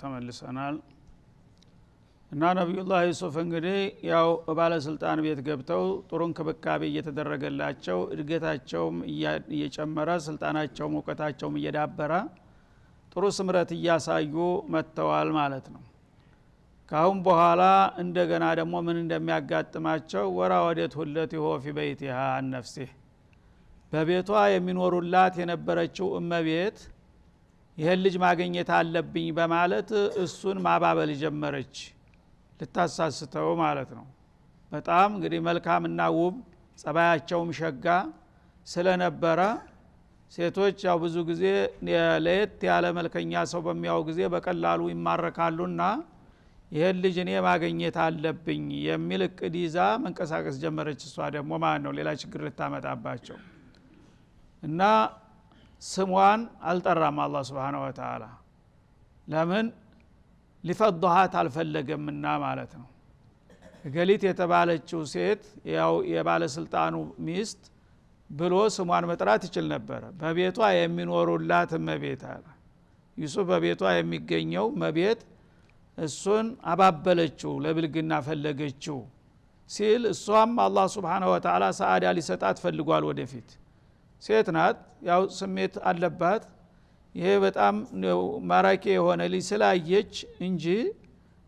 ተመልሰናል እና ነብዩላህ ዩሱፍ እንግዲህ ያው ባለስልጣን ቤት ገብተው ጥሩ እንክብካቤ እየተደረገላቸው እድገታቸውም እየጨመረ ስልጣናቸውም ዕውቀታቸውም እየዳበረ ጥሩ ስምረት እያሳዩ መጥተዋል ማለት ነው። ካሁን በኋላ እንደገና ደግሞ ምን እንደሚያጋጥማቸው ወራወደት ሁለት ይሆፊ በይቲሃ ነፍሲህ በቤቷ የሚኖሩላት የነበረችው እመቤት ይሄን ልጅ ማግኘት አለብኝ በማለት እሱን ማባበል ጀመረች ልታሳስተው ማለት ነው። በጣም እንግዲህ መልካምና ውብ ጸባያቸውም ሸጋ ስለነበረ ሴቶች ያው ብዙ ጊዜ ለየት ያለ መልከኛ ሰው በሚያው ጊዜ በቀላሉ ይማረካሉና ይሄን ልጅ እኔ ማግኘት አለብኝ የሚል እቅድ ይዛ መንቀሳቀስ ጀመረች። እሷ ደግሞ ማለት ነው ሌላ ችግር ልታመጣባቸው እና ስሟን አልጠራም አላህ Subhanahu Wa Ta'ala ለምን ሊፈضሃት አልፈለገምና ማለት ነው። ገሊት የተባለችው ሴት ያው የባለስልጣኑ ሚስት ብሎ ስሟን መጥራት ይችል ነበር። በቤቷ የሚኖሩላት መቤት አለ ዩሱፍ በቤቷ የሚገኘው መቤት እሱን አባበለችው ለብልግና ፈለገችው ሲል እሷም አላህ Subhanahu Wa Ta'ala ሰዓዳ ሊሰጣት ፈልጓል። ወደፊት ሴት ናት ያው ስሜት አለባት። ይሄ በጣም ማራኪ የሆነ ልጅ ስላየች እንጂ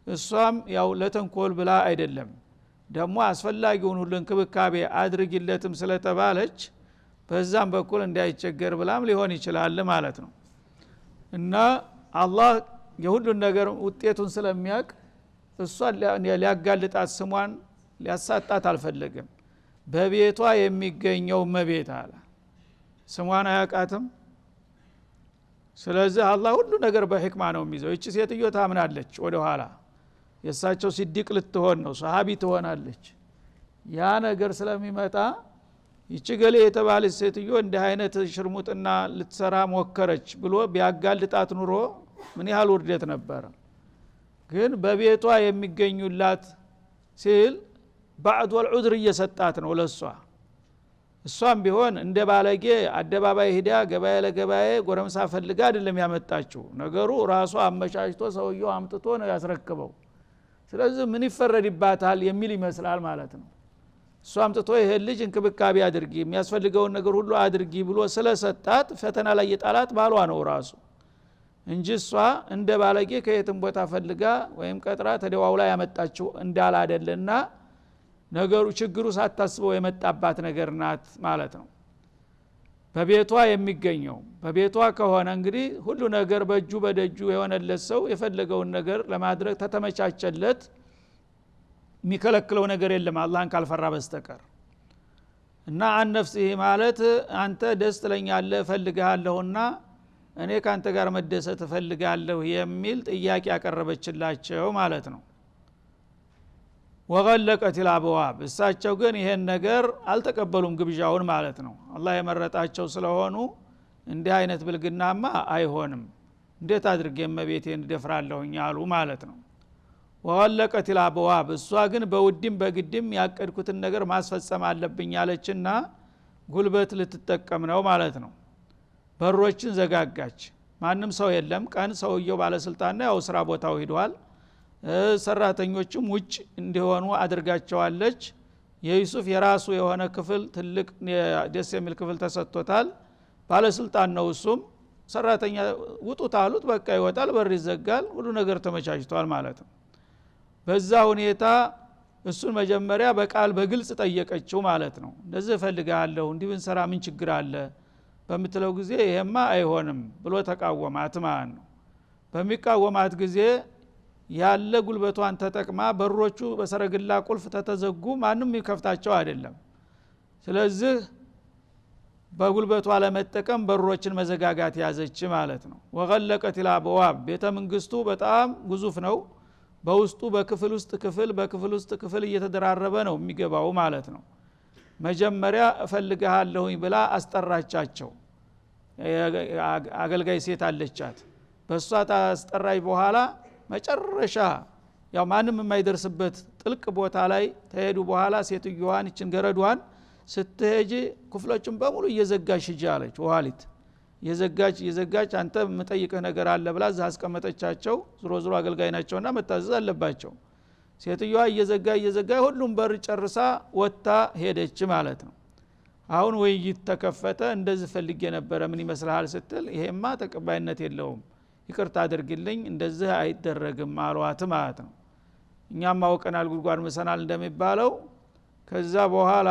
እሷም ያው ለተንኮል ብላ አይደለም። ደግሞ አስፈላጊውን ሁሉ እንክብካቤ አድርጊለትም ስለተባለች በዛም በኩል እንዳይቸገር ብላም ሊሆን ይችላል ማለት ነው። እና አላህ የሁሉን ነገር ውጤቱን ስለሚያውቅ እሷን ሊያጋልጣት ስሟን ሊያሳጣት አልፈለገም። በቤቷ የሚገኘው መቤት አለ ስሟን አያውቃትም። ስለዚህ አላህ ሁሉ ነገር በህክማ ነው የሚይዘው። እቺ ሴትዮ ታምናለች ወደ ኋላ የሳቸው ሲዲቅ ልትሆን ነው ሷሃቢ ትሆናለች። ያ ነገር ስለሚመጣ ይቺ ገሌ የተባለች ሴትዮ እንደ አይነት ሽርሙጥና ልትሰራ ሞከረች ብሎ ቢያጋልጣት ኑሮ ምን ያህል ውርደት ነበር። ግን በቤቷ የሚገኙላት ሲል بعض والعذر እየሰጣት ነው ለሷ። እሷም ቢሆን እንደ ባለጌ አደባባይ ሄዳ ገበያ ለገበያ ጎረምሳ ፈልጋ አይደለም ያመጣችው። ነገሩ ራሷ አመቻችቶ ሰውየው አምጥቶ ነው ያስረክበው። ስለዚህ ምን ይፈረድባታል የሚል ይመስላል ማለት ነው። እሷ አምጥቶ ይሄ ልጅ እንክብካቤ አድርጊ የሚያስፈልገውን ነገር ሁሉ አድርጊ ብሎ ስለሰጣት ፈተና ላይ የጣላት ባሏ ነው ራሱ እንጂ እሷ እንደ ባለጌ ከየትም ቦታ ፈልጋ ወይም ቀጥራ ተደዋውላ ያመጣችው እንዳል አይደለና ነገሩ ችግሩ ሳታስበው የመጣባት ነገር ናት ማለት ነው። በቤቷ የሚገኘው በቤቷ ከሆነ እንግዲህ ሁሉ ነገር በእጁ በደጁ የሆነለት ሰው የፈለገውን ነገር ለማድረግ ተተመቻቸለት የሚከለክለው ነገር የለም አላህን ካልፈራ በስተቀር። እና አንነፍስህ ማለት አንተ ደስ ትለኛለህ ፈልግሃለሁና እኔ ካንተ ጋር መደሰት ፈልጋለሁ የሚል ጥያቄ ያቀረበችላቸው ማለት ነው። ወገለቀት الابواب እሳቸው ግን ይሄን ነገር አልተቀበሉም ግብዣውን ማለት ነው። አላህ የመረጣቸው ስለሆኑ እንዲህ አይነት ብልግናማ አይሆንም እንዴት አድርጌ መቤቴን ደፍራለሁኝ አሉ ማለት ነው። ወገለቀት الابواب እሷ ግን በውድም በግድም ያቀድኩትን ነገር ማስፈጸም አለብኝ አለችና ጉልበት ልትጠቀም ነው ማለት ነው። በሮችን ዘጋጋች። ማንም ሰው የለም። ቀን ሰውየው ባለስልጣን ነው ያው ስራ ቦታው ሄዷል። ሰራተኞችም ውጭ እንዲሆኑ አድርጋቸዋለች። የዩሱፍ የራሱ የሆነ ክፍል ትልቅ ደስ የሚል ክፍል ተሰጥቶታል። ባለስልጣን ነው እሱም። ሰራተኛ ውጡት አሉት በቃ ይወጣል፣ በር ይዘጋል፣ ሁሉ ነገር ተመቻችቷል ማለት ነው። በዛ ሁኔታ እሱን መጀመሪያ በቃል በግልጽ ጠየቀችው ማለት ነው። እንደዚህ ፈልጋለሁ እንዲህ ብንሰራ ምን ችግር አለ በምትለው ጊዜ ይሄማ አይሆንም ብሎ ተቃወማት ማለት ነው። በሚቃወማት ጊዜ ያለ ጉልበቷን ተጠቅማ በሮቹ በሰረግላ ቁልፍ ተተዘጉ ማንም ይከፍታቸው አይደለም። ስለዚህ በጉልበቷ ለመጠቀም በሮችን መዘጋጋት ያዘች ማለት ነው። ወገለቀት الابواب ቤተ መንግስቱ በጣም ግዙፍ ነው። በውስጡ በክፍል ውስጥ ክፍል በክፍል ውስጥ ክፍል እየተደራረበ ነው የሚገባው ማለት ነው። መጀመሪያ እፈልግሃለሁኝ ብላ አስጠራቻቸው። አገልጋይ ሴት አለቻት። በሷ ታስጠራይ በኋላ መጨረሻ ያው ማንም የማይደርስበት ጥልቅ ቦታ ላይ ተሄዱ በኋላ ሴትዮዋን እችን ገረዷን ስትሄጂ ክፍሎችን በሙሉ እየዘጋሽ ሂጂ አለች። ወሃሊት የዘጋች አንተ መጠይቀህ ነገር አለ ብላ እዛ አስቀመጠቻቸው ዝሮ አገልጋይ ናቸውና መታዘዝ አለባቸው ሴትዮዋ እየዘጋ ሁሉም በር ጨርሳ ወጣ ሄደች ማለት ነው አሁን ውይይት ተከፈተ እንደዚህ ፈልጌ ነበር ምን ይመስልሃል ስትል ይሄማ ተቀባይነት የለውም ይቅርታ አድርግልኝ እንደዚህ አይደረግም አሏት ማለት ነው እኛም ማወቀናል ጉድጓድ መሰናል እንደሚባለው ከዛ በኋላ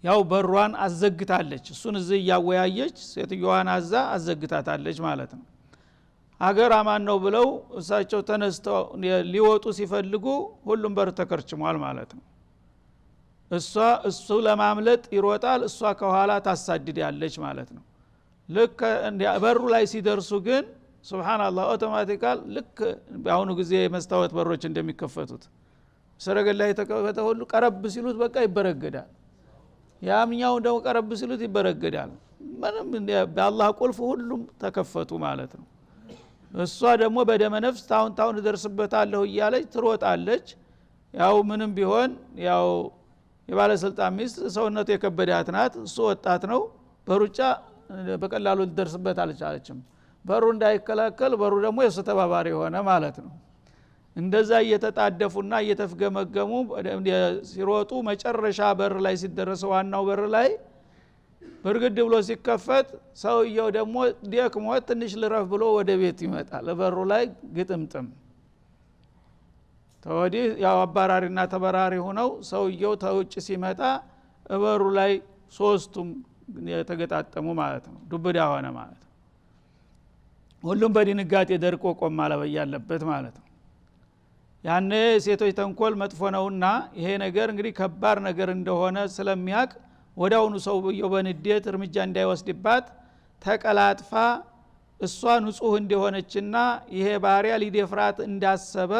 ያው በሯን አዘግታለች እሱን እዚህ ያወያየች ሴትዮዋን አዘግታታለች ማለት ነው አገር አማን ነው ብለው እሳቸው ተነስተው ሊወጡ ሲፈልጉ ሁሉም በር ተከርችሟል ማለት ነው እሱ ለማምለጥ ይሮጣል እሷ ከኋላ ታሳድዳለች ማለት ነው ልክ በሩ ላይ ሲደርሱ ግን ሱብሃንአላህ አውቶማቲካሊ ልክ በአሁኑ ጊዜ መስታወት በሮች እንደሚከፈቱት ሰረገላ የተከፈተ ሁሉ ቀረብ ሲሉት በቃ ይበረገዳል ያምኛው ደው ቀረብ ሲሉት ይበረገዳል ምንም በአላህ ቁልፍ ሁሉም ተከፈቱ ማለት ነው እሷ ደግሞ በደመ ነፍስ ታውን ደርስበታለሁ እያለች ትሮጣለች ያው ምንም ቢሆን ያው የባለስልጣን ሚስት ሰውነቱ የከበዳት ናት እሱ ወጣት ነው በሩጫ በቀላሉ ልደርስበት አልቻለችም በሩ እንዳይከላከል በሩ ደግሞ የሱ ተባባሪ ሆነ ማለት ነው እንደዛ እየተጣደፉና እየተፍገመገሙ ሲሮጡ መጨረሻ በር ላይ ሲደረሱ ዋናው በር ላይ በርግድ ብሎ ሲከፈት ሰውየው ደግሞ ደክሞ ትንሽ ልረፍ ብሎ ወደ ቤት ይመጣል በሩ ላይ ግጥምጥም ተወዲ ያው አባራሪና ተበራሪ ሆነው ሰውየው ተውጭ ሲመጣ በሩ ላይ ሶስቱም የተገጣጠሙ ማለት ነው ዱብዳ ሆነ ማለት ነው ሁሉም በድንጋጤ ደርቆ ቆም ማለት ያለበት ማለት ነው ያኔ ሴቶች ተንኮል መጥፎ ነውና ይሄ ነገር እንግዲህ ከባድ ነገር እንደሆነ ስለሚያቅ ወዳውኑ ሰውየው በንዴት እርምጃ እንዳይወስድባት ተቀላጥፋ እሷ ንጹህ እንደሆነችና ይሄ ባሪያ ሊደፍራት እንዳሰበ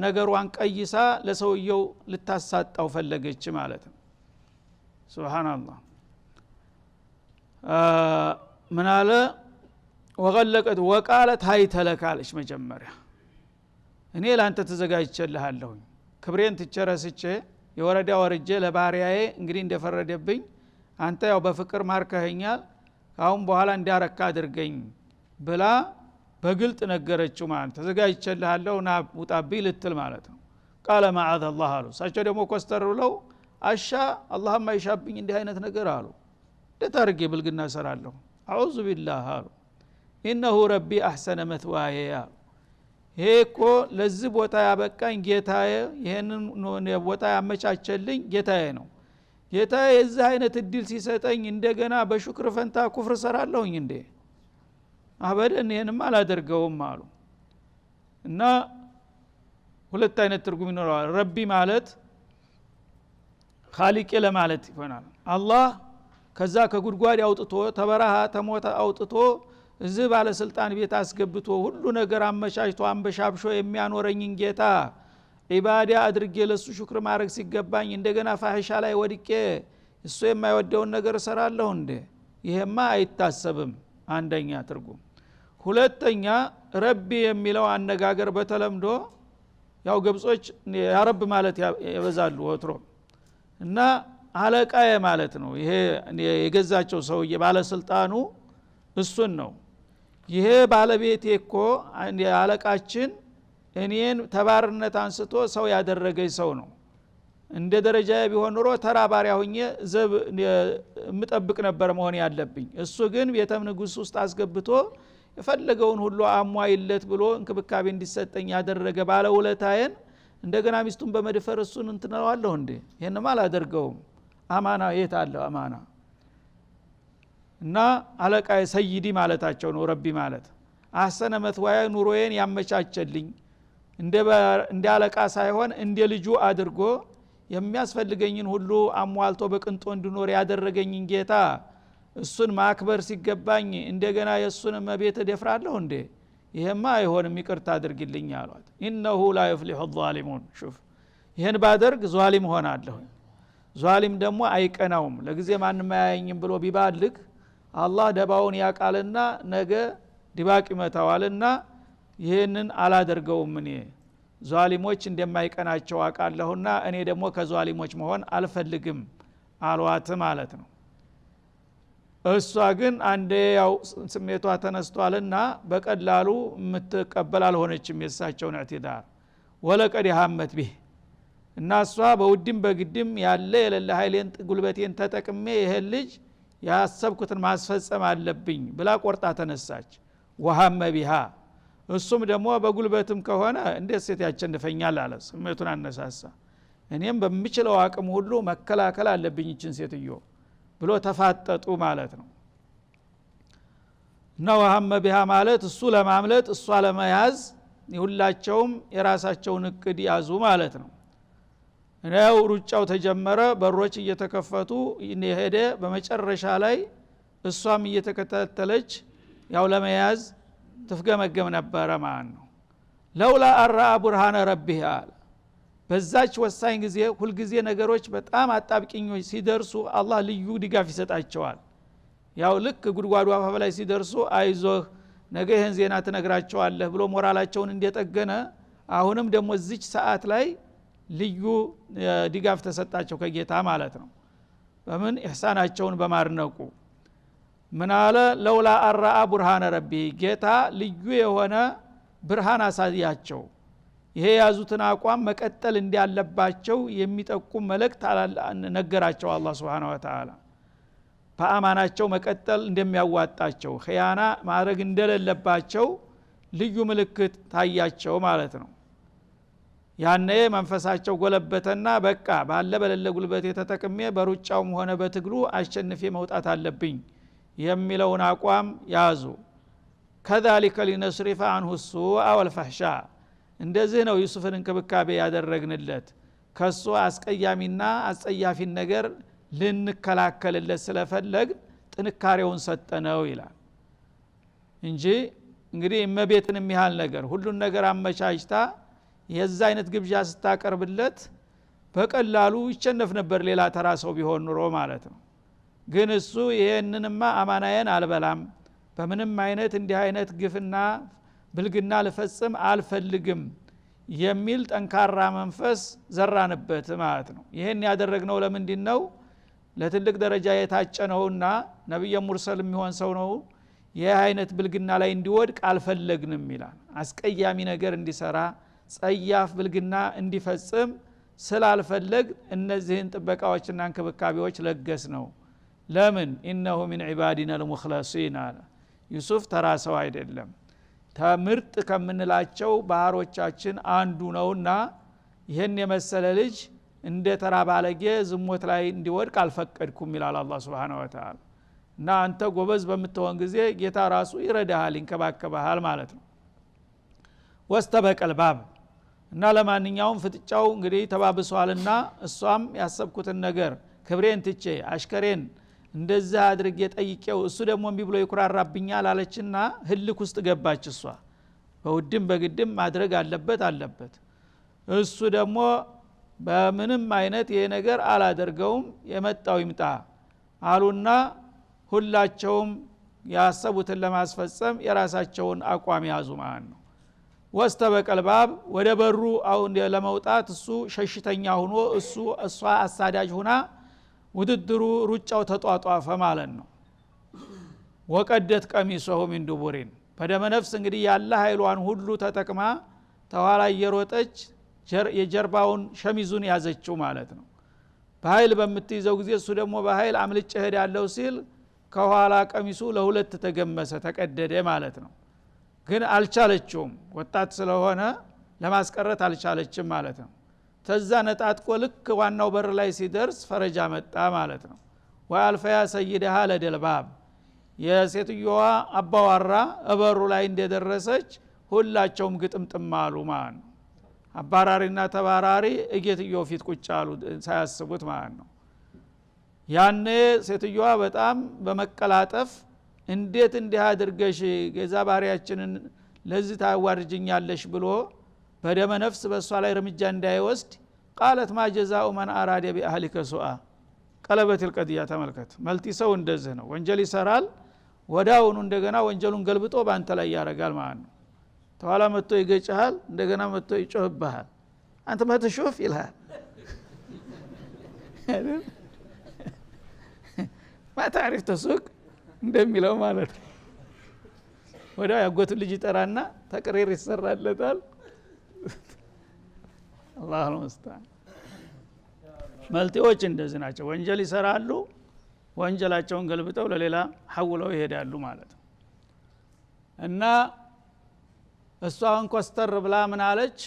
ነገሯን ቀይሳ ለሰውየው ልታሳጣው ፈለገች ማለት ነው ሱብሃንአላህ ምን አለ ወገለቀት ወቃለት ሃይተለካለች መጀመሪያ እኔ ላንተ ተዘጋጅቼልሃለሁ ክብሬን ትቸረስቼ የወረዳ ወርጄ ለባሪያዬ እንግዲህ እንደፈረደብኝ አንተ ያው በፍቅር ማርከኸኛል ካሁን በኋላ እንዲያረካ አድርገኝ ብላ በግልጥ ነገረችው ማለት ተዘጋጅቼልሃለሁ ና ውጣብኝ ልትል ማለት ነው ቃለ ማዓዝ አላህ አሉ ሳቸው ደግሞ ኮስተር ብለው አሻ አላህማ ይሻብኝ እንዲህ አይነት ነገር አሉ ደታርጌ ብልግና ሰራለሁ አዑዙ ቢላህ አሉ ኢነሁ ረቢ አህሰነ መትዋየ ይሄ እኮ ለዚህ ቦታ ያበቃኝ ጌታዬ ይሄንን ቦታ ያመቻቸልኝ ጌታዬ ነው ጌታዬ የዚህ አይነት እድል ሲሰጠኝ እንደገና በሽክር ፈንታ ኩፍር ሰራለሁኝ እንዴ አበደን ይሄንም አላደርገውም አሉ እና ሁለት አይነት ትርጉም ይኖራል ረቢ ማለት ኻሊቅ ለማለት ይሆናል አላህ ከዛ ከጉድጓድ አውጥቶ ተበረሃ ተሞታ አውጥቶ እዚህ ባለስልጣን ቤት አስገብቶ ሁሉ ነገር አመቻችቶ አንበሻብሾ የሚያኖረኝን ጌታ ኢባዳ አድርጌ ለሱ ሽክር ማድረግ ሲገባኝ እንደገና ፋሂሻ ላይ ወድቄ እሱ የማይወደውን ነገር ሰራለሁ እንዴ ይሄማ አይታሰብም አንደኛ ትርጉም ሁለተኛ ረቢ የሚለው አነጋገር በተለምዶ ያው ግብጾች ያ ረብ ማለት ያበዛሉ ወትሮ እና አለቃዬ ማለት ነው ይሄ የገዛቸው ሰው የባለስልጣኑ እሱን ነው ይሄ ባለቤቴ እኮ አለቃችን እኔን ተባርነት አንስቶ ሰው ያደረገኝ ሰው ነው እንደ ደረጃ ቢሆን ኖሮ ተራ ባሪያ ሆኜ ዘብ ምጠብቅ ነበር መሆን ያለብኝ እሱ ግን ቤተ ንጉስ ውስጥ አስገብቶ የፈለገውን ሁሉ አሟይለት ብሎ እንክብካቤ እንዲሰጠኝ ያደረገ ባለውለታዬን እንደገና ሚስቱን በመድፈር እሱን እንትነዋለሁ እንዴ ይሄንማ አላደርገውም አማና የት አለ አማና እና አለቃዬ ሰይዲ ማለታቸው ነው ረቢ ማለት አህሰነ መትዋያ ኑሮዬን ያመቻቸልኝ እንደ አለቃ ሳይሆን እንደ ልጁ አድርጎ የሚያስፈልገኝን ሁሉ አሟልቶ በቅንጦ እንድኖር ያደረገኝን ጌታ እሱን ማክበር ሲገባኝ እንደገና የሱን መቤት ደፍራለሁ እንዴ ይሄማ አይሆንም ይቅርታ አድርግልኝ አሏት ኢነሁ ላ ይፍሊሁ الظالمون ሹፍ ይሄን ባደርግ ዟሊም ሆናለሁ ዟሊም ደግሞ አይቀናውም ለጊዜ ማንም አያየኝም ብሎ ቢባልክ አላህ ደባውን ያቃልና ነገ ዲባቅ ይመታዋልና ይሄንን አላደርገውም እኔ ዟሊሞች እንደማይቀናቸው አቃለሁና እኔ ደግሞ ከዟሊሞች መሆን አልፈልግም አሏት ማለት ነው እሷ ግን አንዴ ያው ስሜቷ ተነስቷልና በቀላሉ የምትቀበል አልሆነችም የሳቸውን እዕትዳር ወለቀድ ሀመት ቢህ እና እሷ በውድም በግድም ያለ የሌለ ኃይሌን ጉልበቴን ተጠቅሜ ይሄን ልጅ ያሰብኩትን ማስፈጸም አለብኝ ብላ ቆርጣ ተነሳች ወሀመ ቢሃ እሱም ደግሞ በጉልበትም ከሆነ እንዴት ሴት ያቸንፈኛል አለ ስሜቱን አነሳሳ እኔም በሚችለው አቅም ሁሉ መከላከል አለብኝ እችን ሴትዮ ብሎ ተፋጠጡ ማለት ነው እና ወሀመ ቢሃ ማለት እሱ ለማምለጥ እሷ ለመያዝ ሁላቸውም የራሳቸውን እቅድ ያዙ ማለት ነው ነው ሩጫው ተጀመረ በሮች እየተከፈቱ ሄደ በመጨረሻ ላይ እሷም እየተከታተለች ያው ለመያዝ ትፍገመገም ነበር ማለት ነው ለውላ አራ ቡርሃነ ረቢህ አለ በዛች ወሳኝ ጊዜ ሁሉ ጊዜ ነገሮች በጣም አጣብቂኞች ሲደርሱ አላህ ልዩ ድጋፍ ይሰጣቸዋል ያው ልክ ጉድጓዱ አፋፍ ላይ ሲደርሱ አይዞህ ነገ ይሄን ዜና ትነግራቸዋለህ ብሎ ሞራላቸውን እንደጠገነ አሁንም ደግሞ እዚች ሰዓት ላይ ልዩ ድጋፍ ተሰጣቸው ከጌታ ማለት ነው በምን ኢህሳናቸውን በማድነቁ ምን አለ ለውላ አራ ቡርሃነ ረቢ ጌታ ልዩ የሆነ ብርሃን አሳያቸው ይሄ ያዙትን አቋም መቀጠል እንዲያለባቸው የሚጠቁም መልእክት ነገራቸው አላህ Subhanahu Wa Ta'ala በአማናቸው መቀጠል እንደሚያዋጣቸው ኺያና ማድረግ እንደሌለባቸው ልዩ ምልክት ታያቸው ማለት ነው ያኔ መንፈሳቸው ጎለበተና በቃ ባለ በለለ ጉልበቴ ተጠቅሜ በሩጫውም ሆነ በትግሉ አሸንፌ መውጣት አለብኝ የሚለውን አቋም ያዙ كذلك لنصرف عنه السوء والفحشاء እንደዚህ ነው ዩሱፍን እንክብካቤ ያደረግንለት ከሱ አስቀያሚና አጸያፊን ነገር ልንከላከልለት ስለፈለግ ጥንካሬውን ሰጠነው ይላል እንጂ እንግዲህ እመቤትን የሚያህል ነገር ሁሉን ነገር አመቻችታ የዛ አይነት ግብዣ ስታቀርብለት በቀላሉ ይቸነፍ ነበር ሌላ ተራ ሰው ቢሆን ኑሮ ማለት ነው ግን እሱ ይሄንንማ አማናዬን አልበላም በምንም አይነት እንዲህ አይነት ግፍና ብልግና ልፈጽም አልፈልግም የሚል ጠንካራ መንፈስ ዘራንበት ማለት ነው ይሄን ያደረግነው ለምንድነው ለትልቅ ደረጃ የታጨነውና ነብዩ ሙርሰል የሚሆን ሰው ነው ይሄ አይነት ብልግና ላይ እንዲወድቅ አልፈለግንም ይላል አስቀያሚ ነገር እንዲሰራ ጸያፍ ብልግና እንዲፈጽም ስላልፈለግ እነዚህን ጥበቃዎችና እንክብካቤዎች ለገስ ነው ለምን ኢነሁ ሚን ዒባዲና المخلصين አለ ዩሱፍ ተራሰው አይደለም ተምርጥ ከምንላቸው ባህሮቻችን አንዱ ነውና ይሄን የመሰለ ልጅ እንደ ተራ ባለጌ ዝሞት ላይ እንዲወድቅ አልፈቀድኩም ይላል አላህ Subhanahu Wa Ta'ala እና አንተ ጎበዝ በምትሆን ጊዜ ጌታ ራሱ ይረዳሃል ይንከባከባሃል ማለት ነው ወስተበቀል ባብ እና ለማንኛውም ፍጥጫው እንግዲህ ተባብሷልና እሷም ያሰብኩትን ነገር ክብሬን ትቼ አሽከሬን እንደዛ አድርጌ ጠይቄው እሱ ደግሞ እንቢ ብሎ ይኩራራብኛል አለችና ህልክ ውስጥ ገባች እሷ በውድም በግድም ማድረግ አለበት እሱ ደግሞ በምንም አይነት ይሄ ነገር አላደርገውም የመጣው ይምጣ አሉና ሁላቸውም ያሰቡትን ለማስፈጸም የራሳቸውን አቋም ያዙ ማለት ነው ወስተበቀል ባብ ወደ በሩ አሁን ለመውጣት እሱ ሸሽተኛ ሆኖ እሷ አሳዳጅ ሆና ውድድሩ ሩጫው ተጧጧፈ ማለት ነው ወቀደት ቀሚሶሁ ሚን ዱቡሪን በደመ ነፍስ እንግዲህ ያለ ኃይሏን ሁሉ ተጠቅማ ተዋላ እየሮጠች የጀርባውን ሸሚዙን ያዘችው ማለት ነው በኃይል በምትይዘው ጊዜ እሱ ደግሞ በኃይል አምልጭ ሄዳለው ሲል ከኋላ ቀሚሱ ለሁለት ተገመሰ ተቀደደ ማለት ነው ግን አልቻለችውም ወጣት ስለሆነ ለማስቀረት አልቻለችም ማለት ነው ተዛ ነጣጥቆ ልክ ዋናው በር ላይ ሲደርስ ፈረጃ መጣ ማለት ነው ወአልፈያ ሰይደሃ ለደልባብ የሴትዮዋ አባዋራ በሩ ላይ እንደደረሰች ሁላቸውም ግጥምጥም አሉ ማለት ነው አባራሪና ተባራሪ እጌትዮ ፊት ቁጭ አሉ ሳያስቡት ማለት ነው ያኔ ሴትዮዋ በጣም በመቀላጠፍ እንዴት እንዲህ አድርገሽ ገዛ ባሪያችንን ለዚህ ታዋርጅኛለሽ ብሎ በደመ ነፍስ በሷ ላይ እርምጃ እንዳይወስድ قالت ما جزاء من اراد باهلك سوءا ቀለበት القضيه ተመልከት መልቲ ሰው እንደዚህ ነው ወንጀል ይሰራል ወዳውኑ እንደገና ወንጀሉን ገልብጦ ባንተ ላይ ያረጋል ማለት ነው ተዋላ መጥቶ ይገጫል እንደገና መጥቶ ይጮህብሃል አንተ ማትሾፍ ይልሃል ما تعرف تسوق እንደሚለው ማለት ነው። ወዲያው ያጎቱ ልጅ ይጠራና ተቅሪር ይሰራለታል። አላሁ ሙስተዓን። መልቲዎች እንደዚህ ናቸው። ወንጀል ይሰራሉ፣ ወንጀላቸውን ገልብጠው ለሌላ ሐውለው ይሄዳሉ ማለት ነው። እና እሷን ኮስተር ብላ ምን አለች?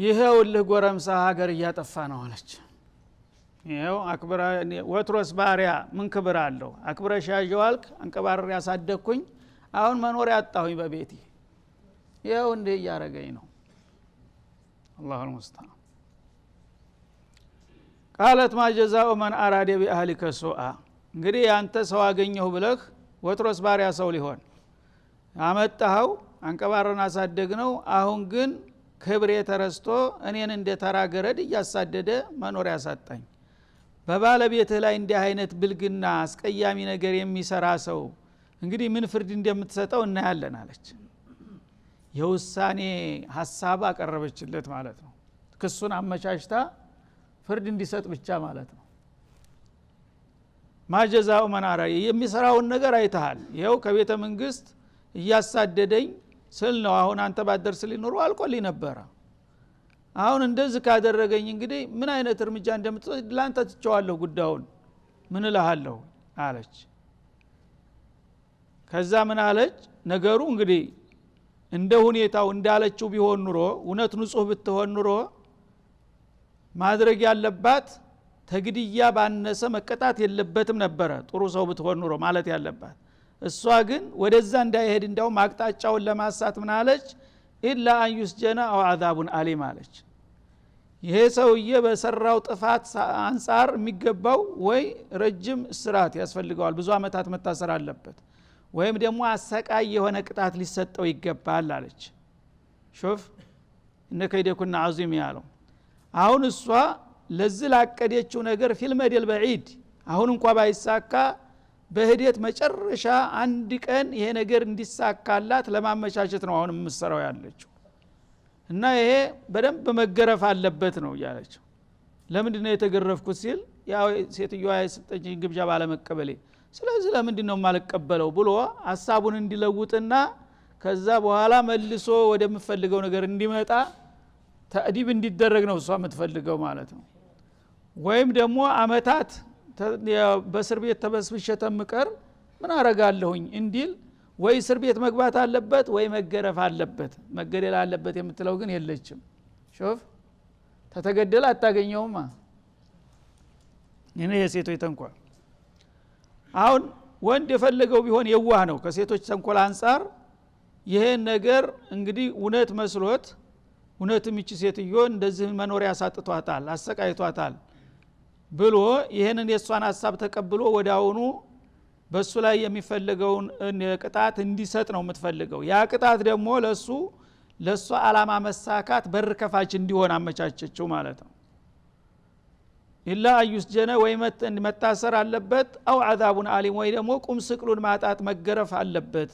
ይሄውልህ ጎረምሳ ሀገር እያጠፋ ነው አለች። ይሄው አክብራ ወትሮስ ባሪያ ምን ክብር አለው? አክብረሽ ያጀዋልክ አንቀባረር ያሳደግኩኝ አሁን መኖር ያጣሁኝ በቤቴ ይሄው እንደ ያረገኝ ነው። አላሁ ሙስተዓን። قالت ما جزاء من اراد باهلك سوءا። እንግዲህ አንተ ሰው አገኘሁ ብለህ ወትሮስ ባሪያ ሰው ሊሆን አመጣኸው አንቀባረን አሳደግነው። አሁን ግን ክብሬ ተረስቶ እኔን እንደ ተራ ገረድ እያሳደደ መኖር ያሳጣኝ። በባለቤትህ ላይ እንዲህ አይነት ብልግና አስቀያሚ ነገር የሚሰራ ሰው እንግዲህ ምን ፍርድ እንደምትሰጠው እናያለን አለች። የውሳኔ ሐሳብ አቀረበችለት ማለት ነው። ክሱን አመቻችታ ፍርድ እንዲሰጥ ብቻ ማለት ነው። ማጀዛው መናራ የሚሰራውን ነገር አይተሃል። ይሄው ከቤተ መንግስት እያሳደደኝ ስል ነው። አሁን አንተ ባደርስልኝ ኑሮ አልቆልኝ ነበር። አሁን እንደዚህ ካደረገኝ እንግዲህ ምን አይነት እርምጃ እንደምትወስድ ላንተ ትቸዋለሁ ጉዳዩን ምን እልሃለሁ አለች። ከዛ ምን አለች? ነገሩ እንግዲህ እንደ ሁኔታው እንዳለችው ቢሆን ኑሮ እውነት ንጹህ ብትሆን ኑሮ ማድረግ ያለባት ተግድያ ባነሰ መቀጣት የለበትም ነበረ። ጥሩ ሰው ብትሆን ኑሮ ማለት ያለባት። እሷ ግን ወደዛ እንዳይሄድ እንዳው ማቅጣጫውን ለማሳት ምን አለች? ኢላ አን ይስጀና አው አዛቡን አሊም አለች። ይሄ ሰውዬ በሰራው ጥፋት አንፃር የሚገባው ወይ ረጅም እስራት ያስፈልገዋል፣ ብዙ አመታት መታሰር አለበት፣ ወይም ደግሞ አሰቃይ የሆነ ቅጣት ሊሰጠው ይገባል አለች። ሹፍ እነ ከይደኩና አዚም ያለው። አሁን እሷ ለዚህ ላቀደችው ነገር ፊልመዲል በዒድ አሁን እንኳን ባይሳካ በህዴት መጨረሻ አንድ ቀን ይሄ ነገር እንዲሳካላት ለማመቻቸት ነው አሁን የምትሰራው ያለችው። እና ይሄ በደንብ መገረፍ አለበት ነው ያለችው። ለምንድን ነው የተገረፍኩት ሲል ያው ሴትዮዋ የሰጠችኝ ግብዣ ባለመቀበሌ፣ ስለዚህ ለምንድን ነው የማልቀበለው ብሎ ሐሳቡን እንዲለውጥና ከዛ በኋላ መልሶ ወደምፈልገው ነገር እንዲመጣ ተዕዲብ እንዲደረግ ነው እሷ የምትፈልገው ማለት ነው። ወይም ደግሞ አመታት በእስር ቤት ተበስብሼ ተምቀር ምን አረጋለሁኝ እንዲል ወይ እስር ቤት መግባት አለበት ወይ መገረፍ አለበት። መገደል አለበት የምትለው ግን የለችም። ሹፍ ተተገደለ አታገኘውማ። እኔ የሴቶች ተንኮል አሁን ወንድ የፈለገው ቢሆን የዋህ ነው ከሴቶች ተንኮል አንፃር። ይሄን ነገር እንግዲህ እውነት መስሎት እውነትም ይቺ ሴትዮ እንደዚህ መኖሪያ ያሳጥቷታል አሰቃይቷታል ብሎ ይሄንን የሷን ሐሳብ ተቀብሎ ወዳውኑ በሱ ላይ የሚፈልገውን ቅጣት እንዲሰጥ ነው የምትፈልገው። ያ ቅጣት ደግሞ ለሱ አላማ መሳካት በር ከፋች እንዲሆን አመቻቸችው ማለት ነው። ኢላ አዩስጀነ ወይ መታሰር አለበት አው አዛቡን አሊም ወይ ደግሞ ቁም ስቅሉን ማጣት መገረፍ አለበት።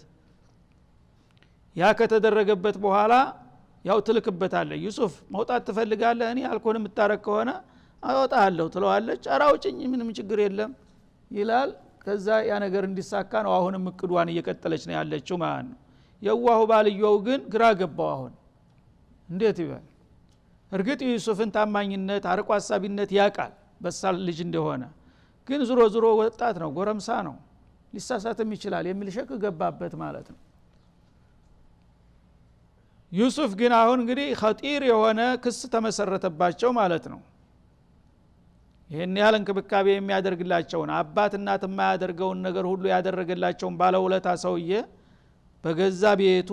ያ ከተደረገበት በኋላ ያው ትልክበታለህ። ዩሱፍ መውጣት ትፈልጋለህ? እኔ አልኮን የምታረክ ከሆነ አወጣለሁ ትለዋለች። አራውጭኝ ምንም ችግር የለም ይላል። ከዛ ያ ነገር እንዲሳካ ነው አሁንም እቅዷን እየቀጠለች ነው ያለችው ማለት ነው። የዋሁ ባልየው ግን ግራ ገባው። አሁን እንዴት ይበል? እርግጥ ዩሱፍን ታማኝነት አርቆ ሐሳቢነት ያቃል በሳል ልጅ እንደሆነ፣ ግን ዙሮ ዙሮ ወጣት ነው ጎረምሳ ነው ሊሳሳትም ይችላል የሚል ሸክ ገባበት ማለት ነው። ዩሱፍ ግን አሁን እንግዲህ ኸጢር የሆነ ክስ ተመሰረተባቸው ማለት ነው። ይሄን ያህል እንክብካቤ የሚያደርግላቸውን አባት እናት የማያደርገውን ነገር ሁሉ ያደረገላቸውን ባለውለታ ሰውዬ በገዛ ቤቱ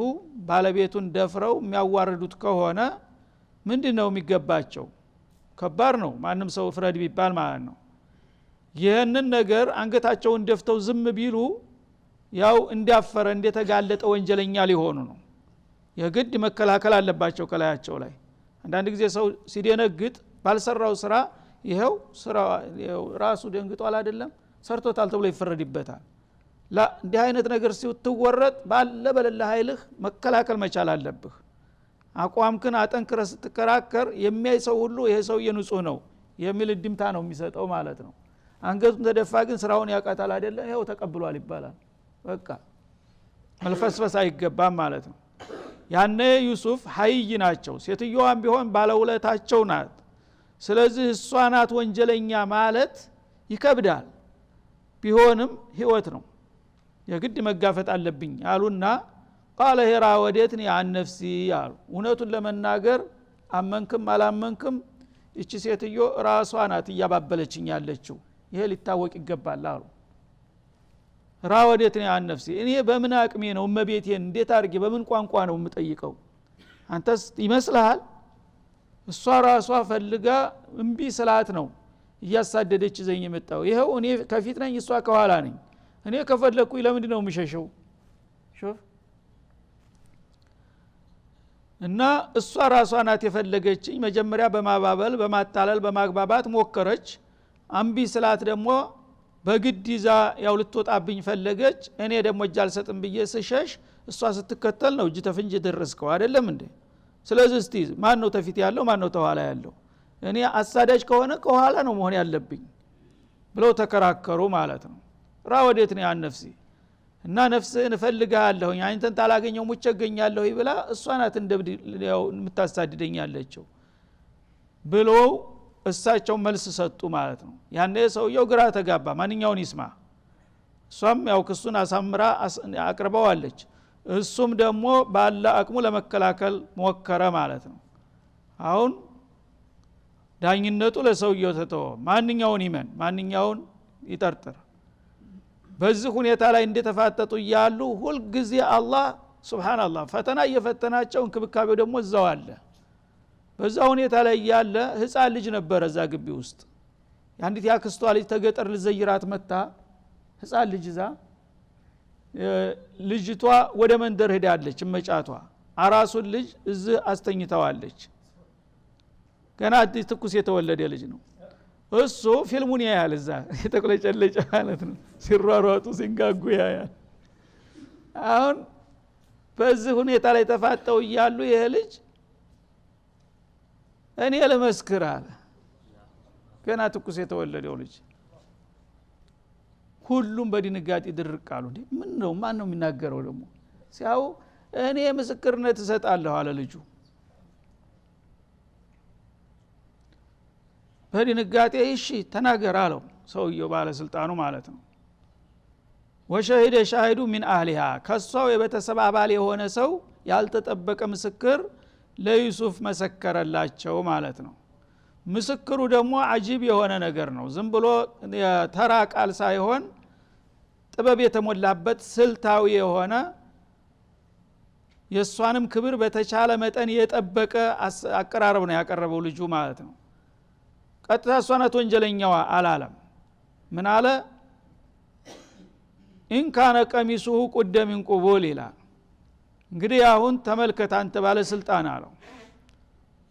ባለቤቱን ደፍረው የሚያዋርዱት ከሆነ ምንድነው የሚገባቸው? ከባድ ነው። ማንም ሰው ፍረድ ቢባል ማለት ነው። ይህንን ነገር አንገታቸውን ደፍተው ዝም ቢሉ ያው እንዲያፈረ እንደተጋለጠ ወንጀለኛ ሊሆኑ ነው። የግድ መከላከል አለባቸው ከላያቸው ላይ። አንዳንድ ጊዜ ሰው ሲደነግጥ ባልሰራው ስራ ይሄው ስራ ራሱ ደንግጧል አይደለም ሰርቶታል ተብሎ ይፈረድበታል። ላ እንዲህ አይነት ነገር ሲወረጥ ባለ በለለ ኃይልህ መከላከል መቻል አለብህ። አቋምክን አጠንክረህ ስትከራከር የሚያይ ሰው ሁሉ ይሄ ሰው የንጹህ ነው የሚል ድምታ ነው የሚሰጠው ማለት ነው። አንገቱን ተደፋ ግን ስራውን ያቃታል አይደለ ይሄው ተቀብሏል ይባላል በቃ መልፈስፈስ አይገባም ማለት ነው ያኔ ዩሱፍ ሀይይ ናቸው ሴትዮዋም ቢሆን ባለውለታቸው ናት ስለዚህ እሷ ናት ወንጀለኛ ማለት ይከብዳል ቢሆንም ህይወት ነው የግድ መጋፈጥ አለብኝ አሉና قال هي راودتني عن نفسي ያሉ እውነቱን ለመናገር አመንክም አላመንክም እቺ ሴትዮ ራሷ ናት ያባበለችኝ ያለችው ይሄ ሊታወቅ ይገባል አሉ راودتني عن نفسي እኔ በምን አቅሜ ነው እመቤቴን እንዴት አድርጌ በምን ቋንቋ ነው የምጠይቀው አንተስ ይመስልሃል እሷ ራሷ ፈልጋ እምቢ ስላት ነው እያሳደደች ዘኝ የመጣው ይሄው እኔ ከፊት ነኝ እሷ ከኋላ ነኝ እኔ ከፈለኩኝ ለምንድን ነው የምሸሸው ሹፍ እና እሷ ራሷ ናት የፈለገችኝ መጀመሪያ በማባበል በማታለል በማግባባት ሞከረች አምቢ ስላት ደግሞ በግድ ይዛ ያው ልትወጣብኝ ፈለገች እኔ ደግሞ እጅ አልሰጥም ብዬ ስሸሽ እሷ ስትከተል ነው እጅ ተፍንጅ ደረስከው አይደለም እንዴ ስለዚህ እስቲ ማን ነው ተፊት ያለው ማን ነው ተኋላ ያለው እኔ አሳዳጅ ከሆነ ከኋላ ነው መሆን ያለብኝ ብለው ተከራከሩ ማለት ነው راودتني عن نفسي እና ነፍስህን እፈልጋለሁ አንተን ታላገኘው ሙቸ ገኛለሁ ይብላ እሷ ናት እንደብድ ያው የምታሳድደኛለችው ብሎ እሳቸው መልስ ሰጡ ማለት ነው ያኔ ሰውየው ግራ ተጋባ ማንኛውን ይስማ እሷም ያው ክሱን አሳምራ አቅርበዋለች እሱም ደግሞ ባለ አቅሙ ለመከላከል ሞከረ ማለት ነው አሁን ዳኝነቱ ለሰውየው ተተወ ማንኛውን ይመን ማንኛውን ይጠርጥር በዚህ ሁኔታ ላይ እንደተፋጠጡ ይያሉ ሁሉ ጊዜ አላህ ሱብሃንአላህ ፈተና እየፈተናቸው እንክብካቤው ደግሞ እዛው አለ በዛ ሁኔታ ላይ ያለ ህፃን ልጅ ነበር እዛ ግቢ ውስጥ ያንዲት ያክስቷ ልጅ ተገጠር ልዘይራት መጣ ህፃን ልጅ እዛ ልጅቷ ወደ መንደር ሄዳለች መጫቷ አራሱን ልጅ እዚህ አስተኝታዋለች ገና አዲስ ትኩስ የተወለደ ልጅ ነው እሱ ፊልሙን ያያል እዛ የተቆለጨለጨ ማለት ነው ሲሯሯጡ ሲንጋጉ ያያል አሁን በዚህ ሁኔታ ላይ ተፋጠው ይያሉ ይሄ ልጅ እኔ ለመስክር አለ ገና ትኩስ የተወለደው ልጅ ሁሉም በድንጋጤ ድርቃሉ እንዴ ምን ነው ማን ነው የሚናገረው ደግሞ ሲያው እኔ ምስክርነት እሰጣለሁ አለ ልጁ በድንጋጤ እሺ ተናገር አለው ሰውየው ባለስልጣኑ ማለት ነው ወሸሂደ ሻሂዱ ሚን አህሊሃ ከሷው የቤተሰብ አባል የሆነ ሰው ያልተጠበቀ ምስክር ለዩሱፍ መሰከረላቸው ማለት ነው ምስክሩ ደግሞ አጂብ የሆነ ነገር ነው ዝም ብሎ ተራ ቃል ሳይሆን ጥበብ የተሞላበት ስልታዊ የሆነ የሷንም ክብር በተቻለ መጠን የጠበቀ አቀራረብ ነው ያቀረበው ልጁ ማለት ነው ቀጥታ ሷናት ወንጀለኛዋ አላለም ምን አለ ኢን ካነ ቀሚሱሁ ቁደ ሚን ቁቡል ይላል እንግዲህ አሁን ተመልከት አንተ ባለስልጣን አለው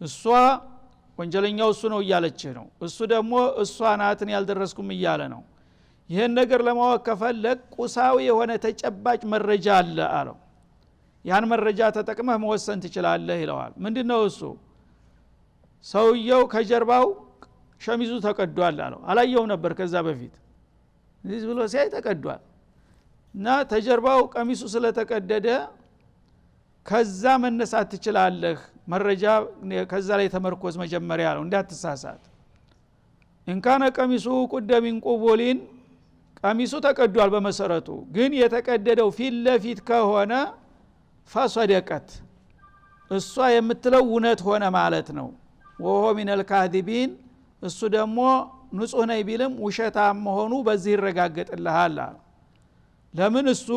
እሷ ወንጀለኛው እሱ ነው እያለች ነው እሱ ደግሞ እሷ ናትን ያልደረስኩም እያለ ነው ይሄን ነገር ለማወቅ ከፈለክ ቁሳዊ የሆነ ተጨባጭ መረጃ አለ አለው ያን መረጃ ተጠቅመህ መወሰን ትችላለህ ይለዋል ምንድነው እሱ ሰውየው ከጀርባው ሸሚዙ ተቀዷል አለው አላየው ነበር ከዛ በፊት እዚህ ብሎ ሲያይ ተቀዷል እና ተጀርባው ቀሚሱ ስለተቀደደ ከዛ መነሳት ትችላለህ መረጃ ከዛ ላይ ተመርኮዝ መጀመሪያ አለው እንዳትሳሳት እንካነ ቀሚሱ ቁደ ሚን ቁቡሊን ቀሚሱ ተቀዷል በመሰረቱ ግን የተቀደደው ፊት ለፊት ከሆነ ፈሰደቀት እሷ የምትለው እውነት ሆነ ማለት ነው ወሆ ሚነል ካዚቢን እሱ ደግሞ ንጹህ ነኝ ቢልም ውሸታም መሆኑ በዚህ ይረጋገጥልሃል ለምን እሱ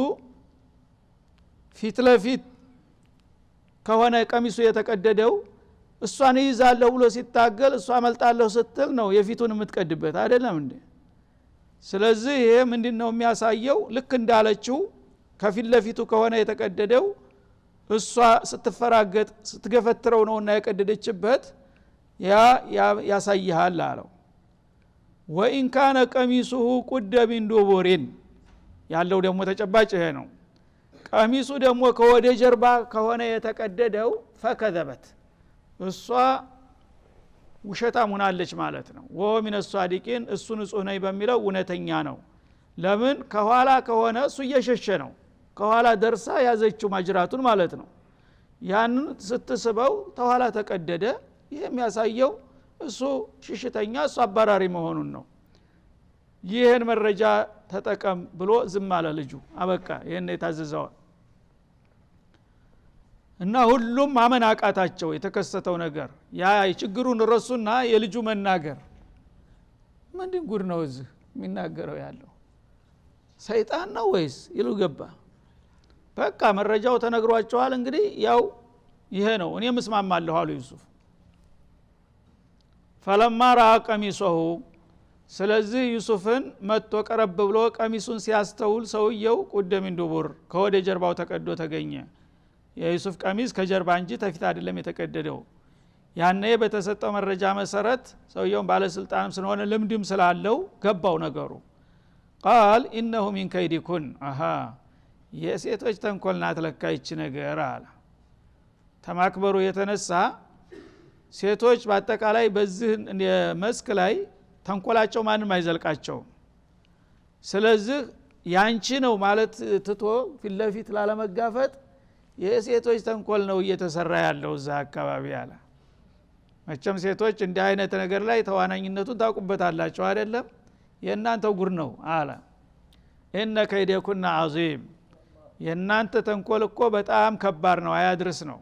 ፊት ለፊት ከሆነ ቀሚሱ የተቀደደው እሷን ይዛለሁ ብሎ ሲታገል እሷ መልጣለሁ ስትል ነው የፊቱን የምትቀድበት አይደለም እንዴ ስለዚህ ይሄ ምንድነው የሚያሳየው ልክ እንዳለችው ከፊት ለፊቱ ከሆነ የተቀደደው እሷ ስትፈራገጥ ስትገፈትረው ነውና የቀደደችበት ያ ያሳይሃል አለው ወኢን ካነ ቀሚሱሁ ቁደ ሚን ዱቡሪን ያለው ደግሞ ተጨባጭ ይሄ ነው ቀሚሱ ደግሞ ከወደ ጀርባ ከሆነ የተቀደደው ፈከዘበት እሷ ውሸታም ሆናለች ማለት ነው ወሚነ ሷዲቂን እሱ ንጹህ ነኝ በሚለው እውነተኛ ነው ለምን ከኋላ ከሆነ እሱ እየሸሸ ነው ከኋላ ደርሳ ያዘችው ማጅራቱን ማለት ነው ያን ስትስበው ተኋላ ተቀደደ ይሄ የሚያሳየው እሱ ሽሽተኛ እሱ አባራሪ መሆኑን ነው ይሄን መረጃ ተጠቀም ብሎ ዝም አለ ልጁ አበቃ ይሄን የታዘዘው እና ሁሉም ማመን አቃታቸው የተከሰተው ነገር ያ ችግሩን ረሱና የልጁ መናገር ምንድን ጉድ ነው እዚህ የሚናገረው ያለው ሰይጣን ነው ወይስ ይሉ ገባ በቃ መረጃው ተነግሯቸዋል እንግዲህ ያው ይሄ ነው እኔ መስማማለሁ አሉ ዩሱፍ فلما راى قميصه ስለዚህ ዩሱፍን መጥቶ ቀረብ ብሎ ቀሚሱን ሲያስተውል ሰውየው ቁደም እንዱቡር ከወደ ጀርባው ተቀዶ ተገኘ የዩሱፍ ቀሚስ ከጀርባ እንጂ ተፊት አይደለም የተቀደደው ያኔ በተሰጠው መረጃ መሰረት ሰውየው ባለስልጣንም ስለሆነ ልምድም ስላለው ገባው ነገሩ قال انه من كيدكن የሴቶች ተንኮል ናት ለካ ይቺ ነገር አለ ተማክበሩ የተነሳ ሴቶች በአጠቃላይ በዚህ መስክ ላይ ተንኮላቸው ማንም አይዘልቃቸው ስለዚህ ያንቺ ነው ማለት ትቶ ፊትለፊት ላለመጋፈጥ የሴቶች ተንኮል ነው እየተሰራ ያለው እዛ አካባቢ አለ መቼም ሴቶች እንዲህ አይነት ነገር ላይ ተዋናኝነቱን ታውቁበታላችሁ አይደለም የእናንተ ጉር ነው አለ እነ ከይደኩና عظيم የእናንተ ተንኮል እኮ በጣም ከባድ ነው አያድርስ ነው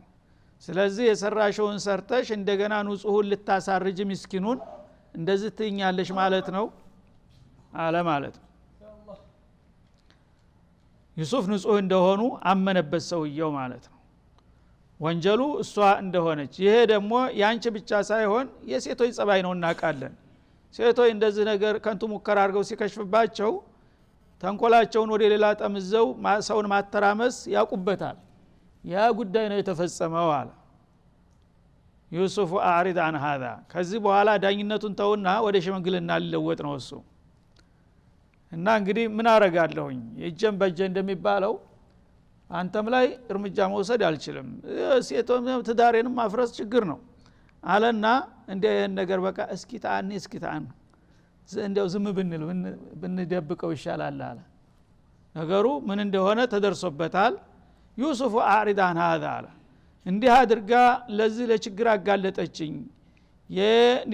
ስለዚህ የሰራሽውን ሰርተሽ እንደገና ንጹህን ልታሳርጅ ምስኪኑን እንደዚህ ትኛለሽ ማለት ነው አለ ማለት ነው ዩሱፍ ንጹህ እንደሆኑ አመነበት ሰውየው ማለት ነው ወንጀሉ እሷ እንደሆነች ይሄ ደግሞ ያንቺ ብቻ ሳይሆን የሴቶች ጸባይ ነው እናቃለን ሴቶች እንደዚህ ነገር ከንቱ ሙከራ አድርገው ሲከሽፍባቸው ተንኮላቸውን ወደ ሌላ ጠምዘው ሰውን ማተራመስ ያቁበታል ያ ጉዳይ ነው የተፈጸመው አለ ዩሱፍ አዕሪድ عن هذا ከዚህ በኋላ ዳኝነቱን ተውና ወደ ሽምግልና ሊለወጥ ነው እሱ እና እንግዲህ ምን አረጋለሁኝ የጀም በጀ እንደሚባለው አንተም ላይ እርምጃ መውሰድ አልችልም ሴቶም ትዳሬንም ማፍረስ ችግር ነው አለና እንደ ነገር በቃ እስኪታን እንደው ዝም ብንል ብንደብቀው ይሻላል አለ ነገሩ ምን እንደሆነ ተደርሶበታል ዩሱፍ አዕሪድ عن هذا አለ እንዲህ አድርጋ ለዚህ ለችግር አጋለጠችኝ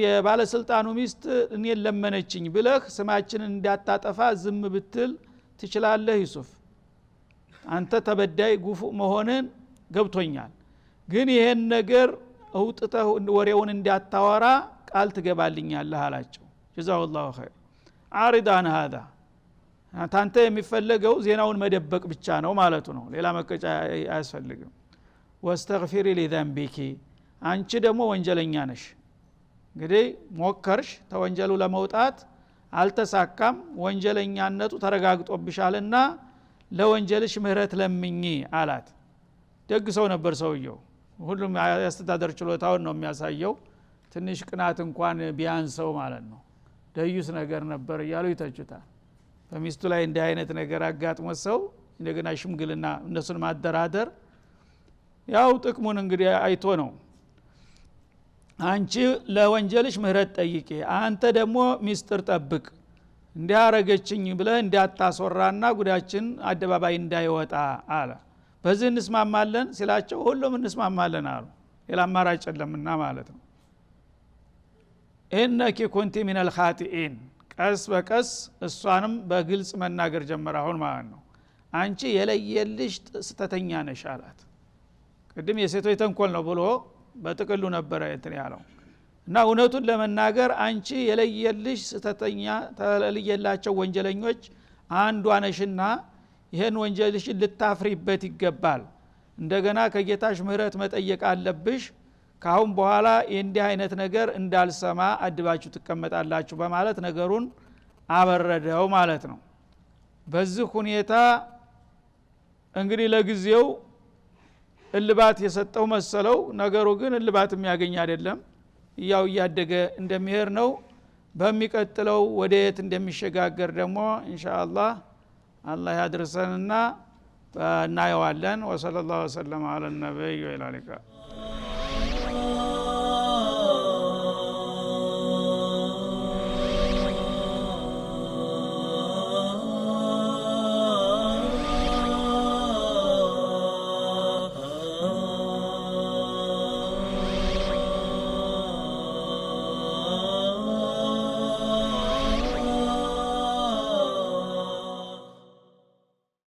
የባለስልጣኑ ሚስት እኔን ለመነችኝ ብለህ ስማችንን እንዳታጠፋ ዝም ብትል ትችላለህ ዩሱፍ አንተ ተበዳይ ጉፉ መሆንን ገብቶኛል ግን ይሄን ነገር አውጥተህ ወሬውን እንዳታወራ ቃል ትገባልኛለህ አላቸው ጀዛው الله خير عارض عن هذا አንተ የሚፈልገው ዜናውን መደበቅ ብቻ ነው ማለቱ ነው ሌላ መቀጫ አያስፈልግም واستغفري لذنبك አንቺ ደግሞ ወንጀለኛ ነሽ እንግዲህ ሞከርሽ ተወንጀሉ ለመውጣት አልተሳካም ወንጀለኛነቱ ተረጋግጦብሻልና ለወንጀልሽ ምህረት ለምኚ አላት ደግ ሰው ነበር ሰውየው ሁሉም ያስተዳደር ችሎታውን ነው የሚያሳየው ትንሽ ቅናት እንኳን ቢያንሰው ማለት ነው ደዩስ ነገር ነበር እያሉ ይተቹታል በሚስቱ ላይ እንዲህ አይነት ነገር አጋጥሞ ሰው እንደገና ሽምግልና እነሱን ማደራደር ያው ጥቅሙን እንግዲህ አይቶ ነው አንቺ ለወንጀልሽ ምህረት ጠይቂ አንተ ደግሞ ሚስጥር ጠብቅ እንዲያረገችኝ ብለህ እንዳታስወራና ጉዳችን አደባባይ እንዳይወጣ አለ በዚህ እንስማማለን ሲላቸው ሁሉም እንስማማለን አሉ ሌላ አማራጭ የለምና ማለት ነው ኢነኪ ኩንቲ ሚነል ኻቲኢን ቀስ በቀስ እሷንም በግልጽ መናገር ጀመረ አሁን ማለት ነው አንቺ የለየልሽ ስተተኛ ነሽ አላት ቅድም የሴቶች ተንኮል ነው ብሎ በጥቅሉ ነበር እንትን ያለው እና እውነቱን ለመናገር አንቺ የለየልሽ ስተተኛ ተለየላቸው ወንጀለኞች አንዷ ነሽና ይሄን ወንጀልሽ ልታፍሪበት ይገባል እንደገና ከጌታሽ ምህረት መጠየቅ አለብሽ ካሁን በኋላ እንዲህ አይነት ነገር እንዳልሰማ አድባችሁ ተቀመጣላችሁ በማለት ነገሩን አበረደው ማለት ነው በዚህ ሁኔታ እንግዲህ ለጊዜው እልባት የሰጠው መሰለው ነገሩ ግን እልባት የሚያገኝ አይደለም ያው ያደገ እንደሚሄድ ነው በሚቀጥለው ወደየት እንደሚሸጋገር ደግሞ ኢንሻአላህ አላህ ያድርሰንና እናየዋለን ወሰለላሁ ዐለ ነብይ ወአለይሂ